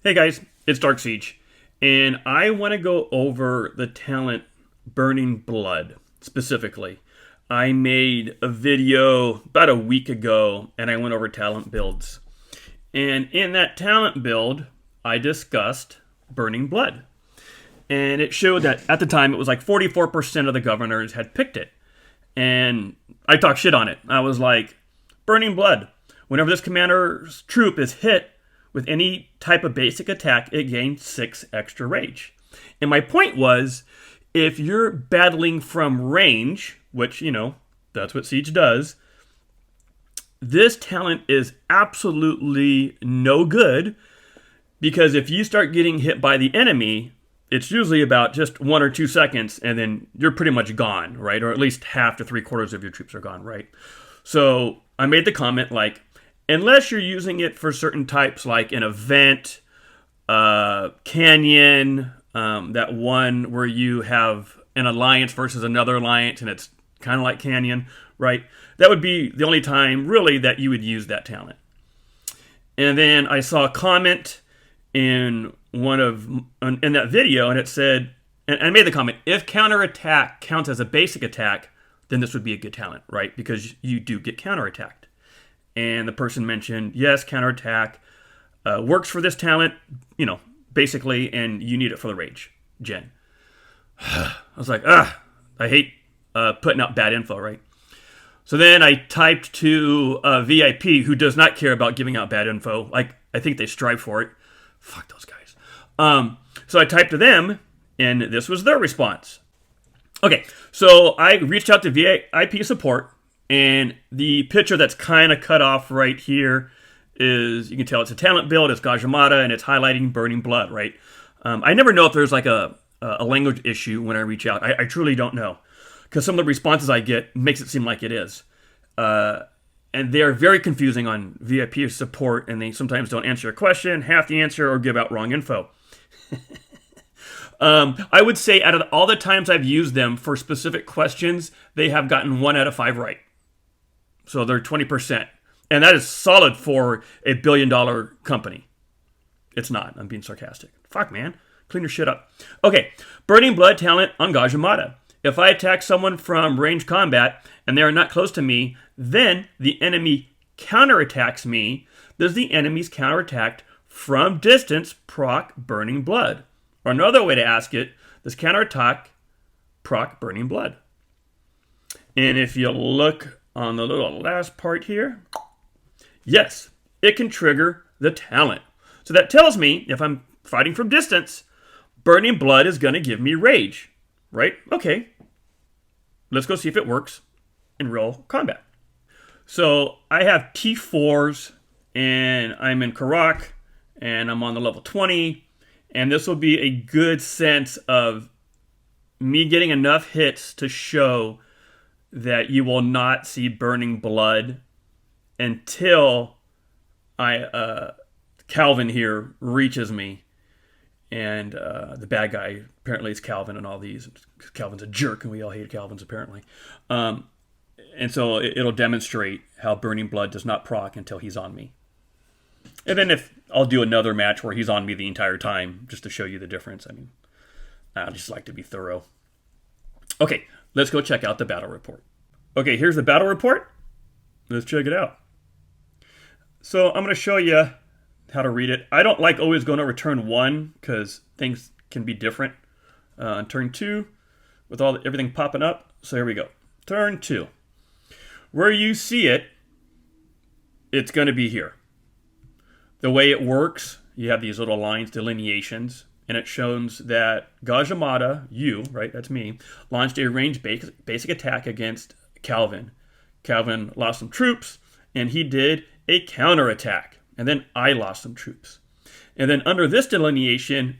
Hey guys, it's Dark Siege, and I want to go over the talent Burning Blood specifically. I made a video about a week ago, and I went over talent builds. And in that talent build, I discussed Burning Blood. And it showed that at the time, it was like 44% of the governors had picked it. And I talked shit on it. I was like, Burning Blood. Whenever this commander's troop is hit with any type of basic attack, it gains 6 extra rage. And my point was, if you're battling from range, which, that's what Siege does, this talent is absolutely no good, because if you start getting hit by the enemy, it's usually about just 1 or 2 seconds, and then you're pretty much gone, right? Or at least half to 3/4 of your troops are gone, right? So I made the comment like, unless you're using it for certain types like an event, canyon, that one where you have an alliance versus another alliance and it's kind of like canyon, right? That would be the only time really that you would use that talent. And then I saw a comment in that video, and it said, and I made the comment, if counterattack counts as a basic attack, then this would be a good talent, right? Because you do get counterattacked. And the person mentioned, yes, counterattack works for this talent, basically, and you need it for the rage gen. I was like, I hate putting out bad info, right? So then I typed to VIP, who does not care about giving out bad info. Like, I think they strive for it. Fuck those guys. So I typed to them, and this was their response. Okay, so I reached out to VIP support, and the picture that's kind of cut off right here is, you can tell it's a talent build, it's Gajah Mada, and it's highlighting Burning Blood, right? I never know if there's like a language issue when I reach out. I truly don't know, because some of the responses I get makes it seem like it is. And they're very confusing on VIP support, and they sometimes don't answer a question, half the answer, or give out wrong info. I would say out of all the times I've used them for specific questions, they have gotten 1 out of 5 right. So they're 20%. And that is solid for a $1 billion company. It's not. I'm being sarcastic. Fuck, man. Clean your shit up. Okay. Burning Blood talent on Gajah Mada. If I attack someone from range combat and they are not close to me, then the enemy counterattacks me. Does the enemy's counterattack from distance proc Burning Blood? Or another way to ask it, does counterattack proc Burning Blood? And if you look on the little last part here, yes, it can trigger the talent. So that tells me if I'm fighting from distance, Burning Blood is going to give me rage, right? Okay, let's go see if it works in real combat. So I have T4s, and I'm in Karak, and I'm on the level 20, and this will be a good sense of me getting enough hits to show that you will not see Burning Blood until Calvin here reaches me, and the bad guy apparently is Calvin in all these. Calvin's a jerk, and we all hate Calvins apparently. And so it'll demonstrate how Burning Blood does not proc until he's on me. And then if I'll do another match where he's on me the entire time, just to show you the difference. I mean, I just like to be thorough. Okay, let's go check out the battle report. Okay, here's the battle report. Let's check it out. So I'm going to show you how to read it. I don't like always going over turn 1 because things can be different. On turn 2, with everything popping up. So here we go. Turn 2. Where you see it, it's going to be here. The way it works, you have these little lines, delineations, and it shows that Gajah Mada, right, that's me, launched a ranged basic attack against Calvin. Calvin lost some troops, and he did a counterattack. And then I lost some troops. And then under this delineation,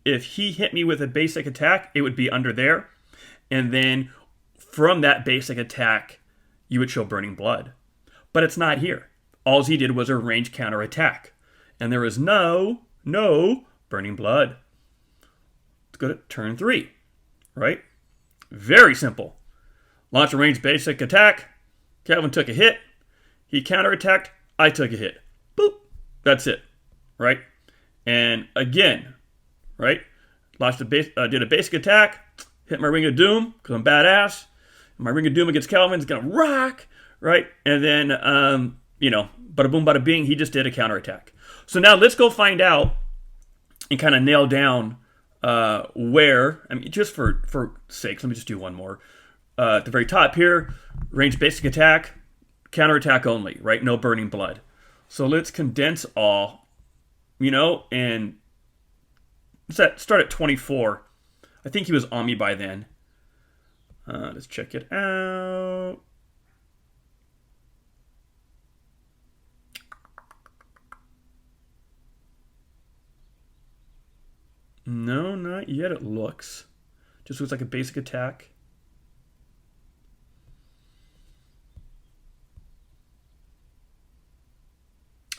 if he hit me with a basic attack, it would be under there. And then from that basic attack, you would show Burning Blood. But it's not here. All he did was a ranged counterattack. And there is no Burning Blood. Let's go to turn 3, right? Very simple. Launch a ranged basic attack. Calvin took a hit. He counterattacked. I took a hit. Boop. That's it, right? And again, right? Did a basic attack, hit my Ring of Doom because I'm badass. My Ring of Doom against Calvin is gonna rock, right? And then, bada boom, bada bing, he just did a counterattack. So now let's go find out and kind of nail down where. I mean, just for sakes, let me just do one more. At the very top here, range basic attack, counterattack only, right? No burning blood. So let's condense all, and start at 24. I think he was on me by then. Let's check it out. No, not yet, it looks. Just looks like a basic attack.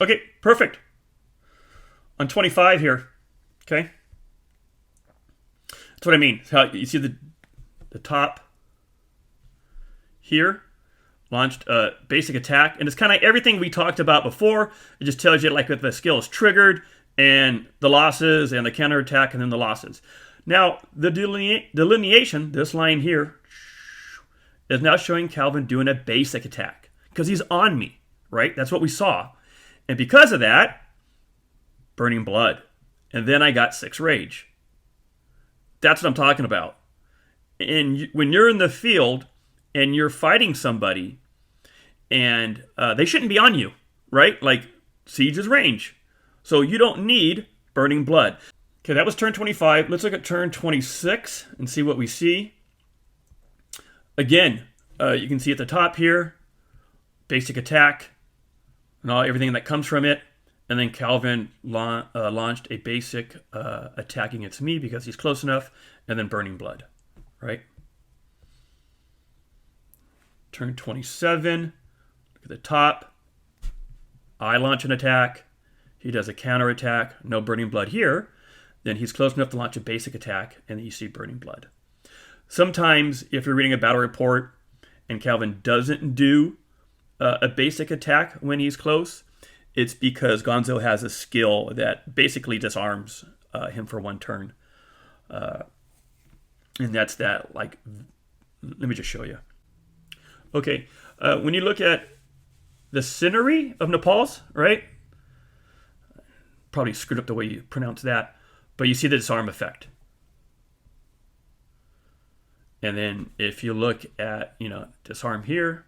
Okay, perfect. On 25 here, okay? That's what I mean. How you see the top here launched a basic attack, and it's kind of everything we talked about before. It just tells you like if the skill is triggered and the losses and the counterattack and then the losses. Now the delineation, this line here, is now showing Calvin doing a basic attack because he's on me, right? That's what we saw, and because of that, burning blood, and then I got 6 rage. That's what I'm talking about. And when you're in the field and you're fighting somebody and they shouldn't be on you, right? Like siege is range. So you don't need burning blood. Okay, that was turn 25. Let's look at turn 26 and see what we see. Again, you can see at the top here, basic attack and everything that comes from it. And then Calvin launched a basic attack against me because he's close enough, and then burning blood, right? Turn 27, look at the top. I launch an attack. He does a counter attack, no burning blood here. Then he's close enough to launch a basic attack, and then you see burning blood. Sometimes, if you're reading a battle report and Calvin doesn't do a basic attack when he's close, it's because Gonzo has a skill that basically disarms him for 1 turn. And that's that, like, let me just show you. Okay, when you look at the scenery of Nepal's, right? Probably screwed up the way you pronounce that, but you see the disarm effect. And then if you look at, disarm here,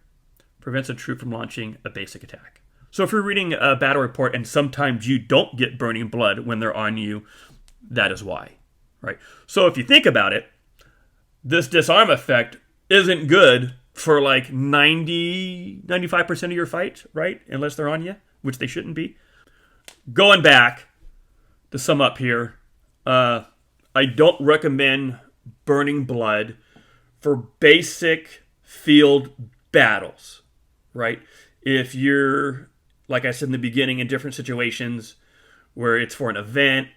prevents a troop from launching a basic attack. So if you're reading a battle report and sometimes you don't get burning blood when they're on you, that is why, right? So if you think about it, this disarm effect isn't good for like 95% of your fights, right? Unless they're on you, which they shouldn't be. Going back to sum up here, I don't recommend burning blood for basic field battles, right? If you're, like I said in the beginning, in different situations where it's for an event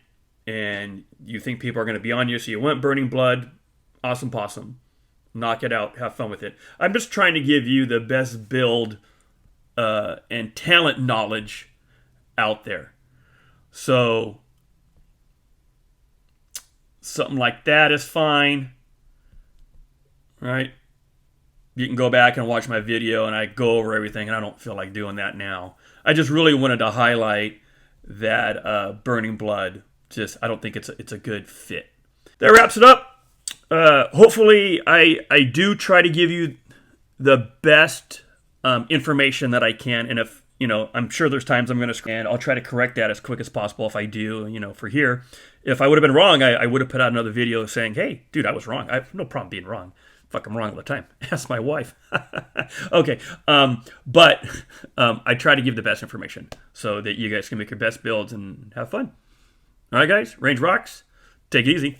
and you think people are going to be on you, so you want burning blood, awesome possum. Knock it out. Have fun with it. I'm just trying to give you the best build and talent knowledge out there. So something like that is fine, right? You can go back and watch my video and I go over everything, and I don't feel like doing that now. I just really wanted to highlight that burning blood. I don't think it's a good fit. That wraps it up. Hopefully I do try to give you the best information that I can, and if I'm sure there's times I'm going to and I'll try to correct that as quick as possible if I do, for here. If I would have been wrong, I would have put out another video saying, hey, dude, I was wrong. I have no problem being wrong. Fuck, I'm wrong all the time. Ask my wife. Okay, but I try to give the best information so that you guys can make your best builds and have fun. All right, guys, range rocks. Take it easy.